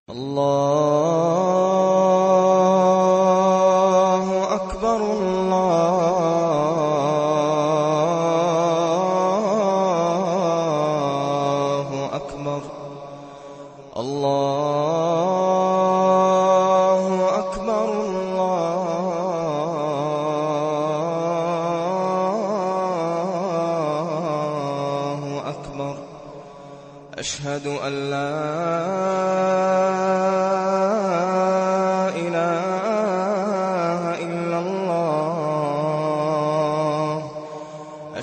الله أكبر الله أكبر الله أكبر الله أكبر أشهد أن لا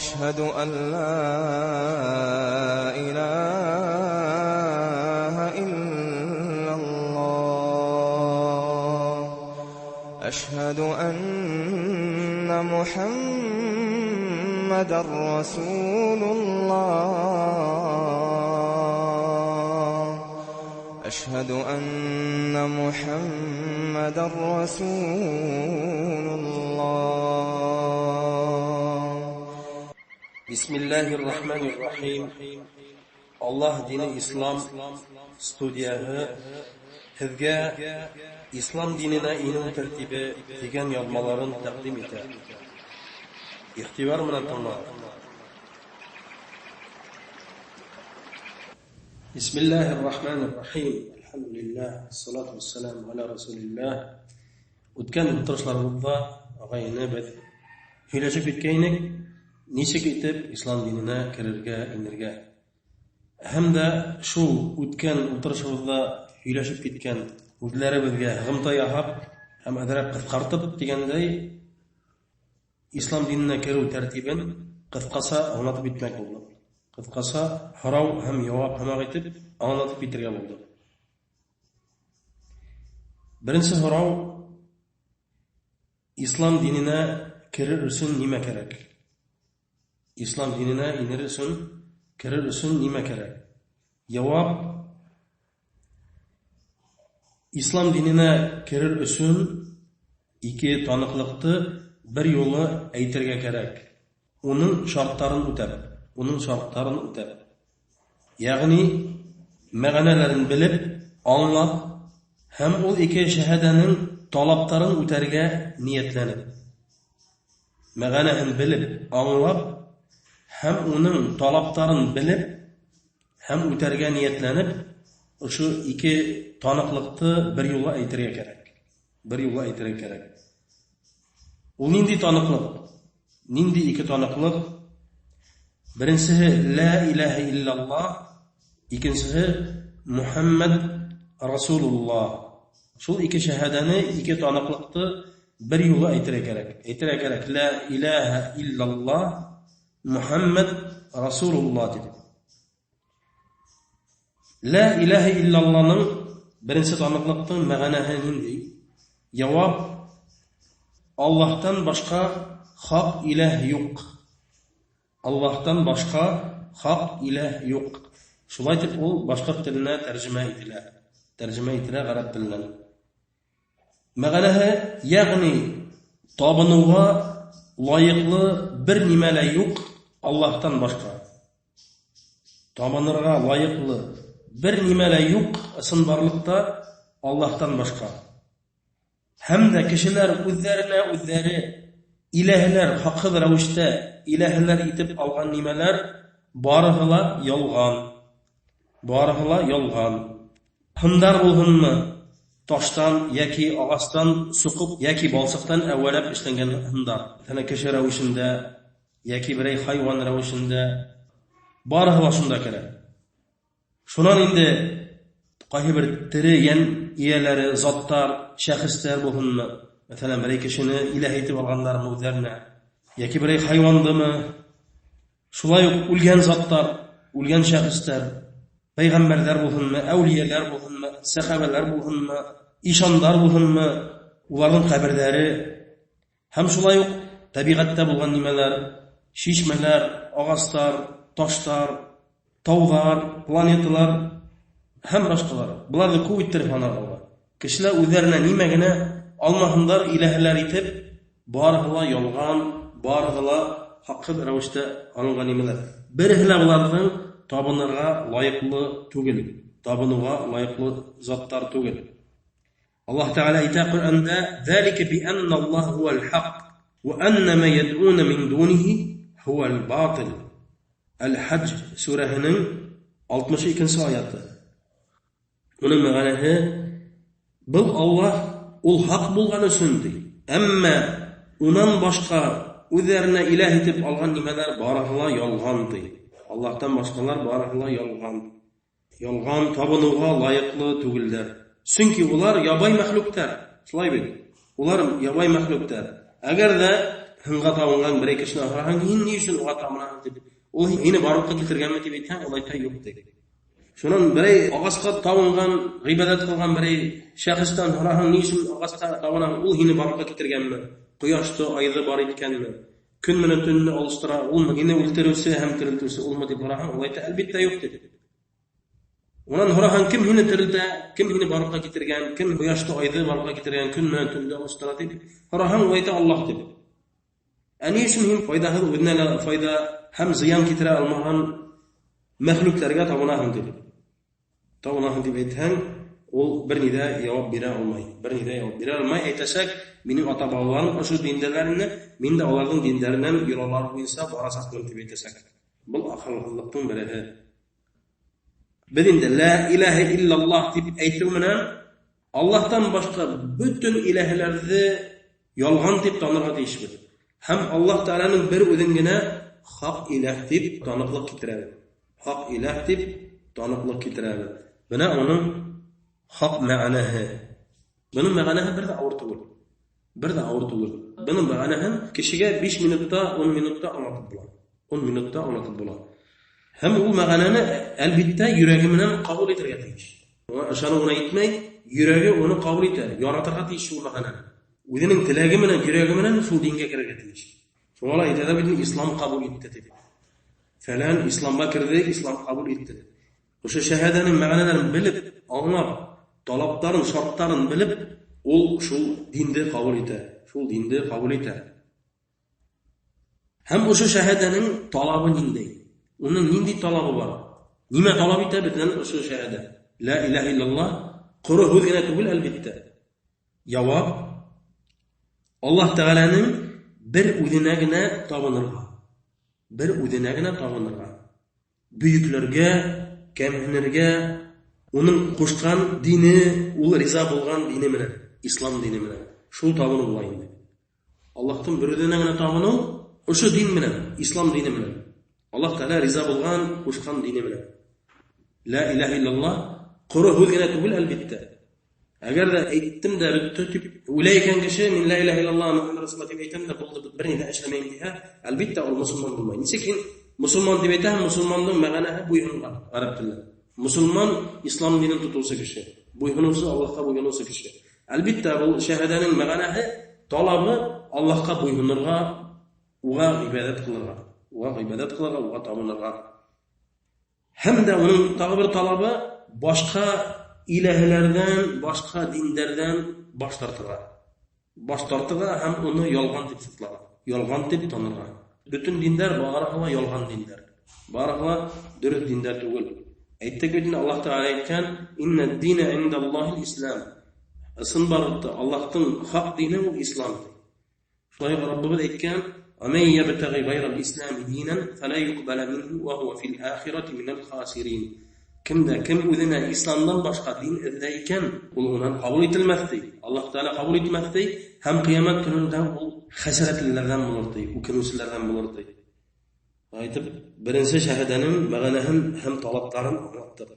أشهد أن لا إله إلا الله أشهد أن محمدًا رسول الله أشهد أن محمدًا رسول الله Bismillahirrahmanirrahim. Allah dini İslam studiyası sizge İslam dinine inu tertibi degan yazmalarını taqdim eter. İxtibar bilan tanlang. Bismillahirrahmanirrahim. Alhamdulillah, salatu vassalamu ala rasulillah. O'tgan o'tirishlarimizda og'ayni biz hiylashib ketgaylik. Nechik etib islom dinine kirerge, inirge. Hamda shu o'tgan o'tirishimizda hiylashib ketgan o'zlari bizga g'imta yahab, ham adrab qisqartib deganday islom dinine kiruv tartibin qisqasa anlatib bitmek bo'ldi. Qisqasa harav ham javob ham etib anlatib bitirgan bo'ldi. Birinchi harav islom dinine kirir uchun nima kerak? İslam dinine inir üçün, kirir üçün nima kerak? Javob: İslam dinine kirir üçün iki tanıqlıqni bir yo'li aytirga kerak. Onun şartlarini o'tab. Ya'ni ma'nolarini bilib, anlab, hem o iki şahadaning talablarini o'targa niyatlanib. Ma'nolarini bilib, anlab, hem onun talaplarını bilip, hem o'targa niyetlenip, şu iki tanıqlıqni bir yo'la aytirga kerak. O nindi tanıqlık? Nindi iki tanıqlık? Birincisi la ilahe illallah, ikincisi Muhammed Rasulullah. Şu iki şehadani, iki tanıqlıqni bir yo'la aytirga kerak. La ilahe illallah Muhammed Rasulullah dedi. La ilahe illallah'nın birinci tanıqlıqның ma'nası nindi? Javob: Allah'tan başka hak ilah yok. Allah'tan başka hak ilah yok. Şulay deb ol başka tiline tercüme etile Arap tilinden. Ma'nası yani tabinuğa layıklı bir nimele yok Allah'tan başka. Tabanırga layıklı bir nimele yok ısınbarlıkta Allah'tan başka. Hem de kişiler özleri ilahlar hakkı ravişte ilahlar itip algan nimeler barıhıla yolgan. Hındar bulhunmu? Taştan, yaki ağastan, sukup, yaki balsıktan evvelep işlengen hındar. Tane kişi ravişinde, yaki birey hayvan ravişinde, barıhıla şunda kere. Şunan indi, qayı bir tiri yen iyeleri, zatlar, şahıslar bulunma. Mesela birey kişini ilah etip alganlar mevzlerine, yaki birey hayvandı mı? Şulay ulgen zatlar, ulgen şahıslar, peygamberler bulunma, evliyeler bulunma, sahabeler bulunma, işanlar bulunma, uların kabirleri, hem şulay yok, tabiatta bulgan nimeler, şişmeler, ağaçlar, taşlar, tağlar, planetalar, hem başkaları. Bunlar da kuvvettir fanarlar. Kişiler üzerine nimegine almahınlar ilahlar itip, barıhla yolgan, barıhla hakkı ravişte alıngan nimeler. Bir ihla bulardan tabınlarga layıklı tugil. табынуга лайыклы заттар түгел. Аллаһ Тәгалә әйтә Коръәндә: "Залика би анна Аллаһ хувал хак ва анна ма яд'уна мин дунихи хувал батил." Әл-Хаджь сүрәһенең 62-нче аяты. Моның мәгънәһе: "Бу Аллаһ ул хак булган өчен ди. Әмма унан башка үзләренә илаһ итеп алган нимәләр барыгы ялган ди. Аллаһтан башкалар барыгы ялган. Ялган табынуга лайыклы түгелләр. Чөнки улар ябай мәхлуктар. Шулай бит. Улар ябай мәхлуктар. Әгәр дә хыңга табынган бер кешене ахраһаң, һин ни өчен уга табынасың дип, ул һине барлыкка китергәнме дип әйтһәң, ул әйтә юк ди. Шуннан берәй агаска табынган, гыйбадат кылган берәй шәхестән ахраһаң, ни өчен агаска табынаң, ул һине барлыкка китергәнме? Кояшты, айды бар иткәнме? Көн менән төнне алыштыра, ул һине үлтерүче һәм терелтүче улмы дип ахраһаң, ул әйтә әлбәттә юк ди. Унан ахраһаң, кем һине терелтә, кем һине барлыкка китергән, кем кояшты, айды барлыкка китергән, көн менән төнне алыштыра дип ахраһаң, ул әйтә Аллаһ дип. Әни өчен һин файдаһыз, үзенә файда һәм зыян китерә алмаган мәхлукларга табынаһың дип. Табынаһың дип әйтһәң, ул бер нидә җавап бирә алмый. Бер нидә җавап бирә алмый. Әйтәсәк, минем ата-бабаларым ошо диндәләрне, мин дә аларның динләреннән йөралар буенча барасакмын дип әйтәсәк. Бу ахырлыктың береһе. Без инде ла илаһа иллаллаһ дип әйтү менән Аллаһтан башка бүтән илаһләрне ялган дип танырга тиешбез. Һәм Аллаһ Тәгаләнең бер үзен генә хак илаһ дип таныклык китерәбез. Хак илаһ дип таныклык китерәбез. Менә аның хак мәгънәһе. Буның мәгънәһе бер дә авыр түгел. Бер дә авыр түгел. Буның мәгънәһен кешегә 5 минутта, 10 минутта аңлатып була. 10 минутта аңлатып була. Һәм ул мәгънәне әлбәттә йөрәге менән кабул итәргә тиеш. Ышануына әйтмәй, йөрәге уны кабул итә, яратырга тиеш ул мәгънәне. Үзенең теләге менән, йөрәге менән шул дингә керергә тиеш. Шуңа әйтәдә бит ислам кабул итте дип. Фәлән исламга кирде, ислам кабул итте. Ошо шәһадәнең мәгънәләрен белеп, аңлап, талаптарын, шартларын белеп, ул шул динде кабул итә. Шул динде кабул итә. Һәм ошо шәһадәнең талабы ниндәй? Уның нинди талабы бар? Нимә талап итә безнең ошо шәһадә? Ла илаһа иллаллаһ куры һүз генә түгел әлбәттә. Җавап: Аллаһ Тәгаләнең бер үзенә генә табынырга. Бер үзенә генә табынырга. Бөекләргә, кәмһенергә, уның кушкан дине, ул риза булган дине менән, ислам дине менән. Шул табыну була инде. Аллаһтан бер үзенә генә табыну, ошо дин менән, ислам дине менән. Аллаһ Тәгалә риза булган, кушкан дине менән. Ла илаһа иллаллаһ куры һүз генә түгел әлбәттә. Әгәр дә әйттем дә бетте дип уйлай икән кеше, мин ла илаһа иллаллаһ Мухаммад расулуллаһ дип әйтәм дә булды, бер нидә эшләмәйм дигән, әлбәттә ул мусулман булмай. Ничек ин мусулман дип әйтәм, мусулманның мәгънәһе буйгынган араб телендә. Мусулман ислам динен тотучы кеше, буйгынучы, Аллаһка буйгынучы кеше. Әлбәттә ул шәһадәнең мәгънәһе, талабы Аллаһка буйгынырга, уга ибадат кылырга, уга табынырга. Һәм дә уның тагы бер талабы башка илаһләрдән, башка диндәрдән баш тартырга. Баш тартырга һәм уны ялган дип сыкларга, ялган дип танырга. Бүтән диндәр барыгы ялган диндәр. Барыгы дөрес диндәр түгел. Әйттек бит Аллаһ Тәгалә әйткән: "Иннад-дина индаллаһил-ислам." Асын барытты, Аллаһтың хак дине ул ислам. Шулай Раббыбыз әйткән: "Аман ябтагы гайрал-ислам динан фала юqбala минhu ва хува фил-ахирати минал-хасирин." Кимдә кем үзенә исламдан башка дин эзләй икән, ул унан кабул ителмәс ди. Аллаһ Тәгалә кабул итмәс ди, һәм кыямат көнендә ул хәсрәтлеләрдән булыр ди, үкенүчеләрдән булыр ди. Әйтеп, беренче шәһадәнең мәгънәһен һәм талапларын аңлаттык.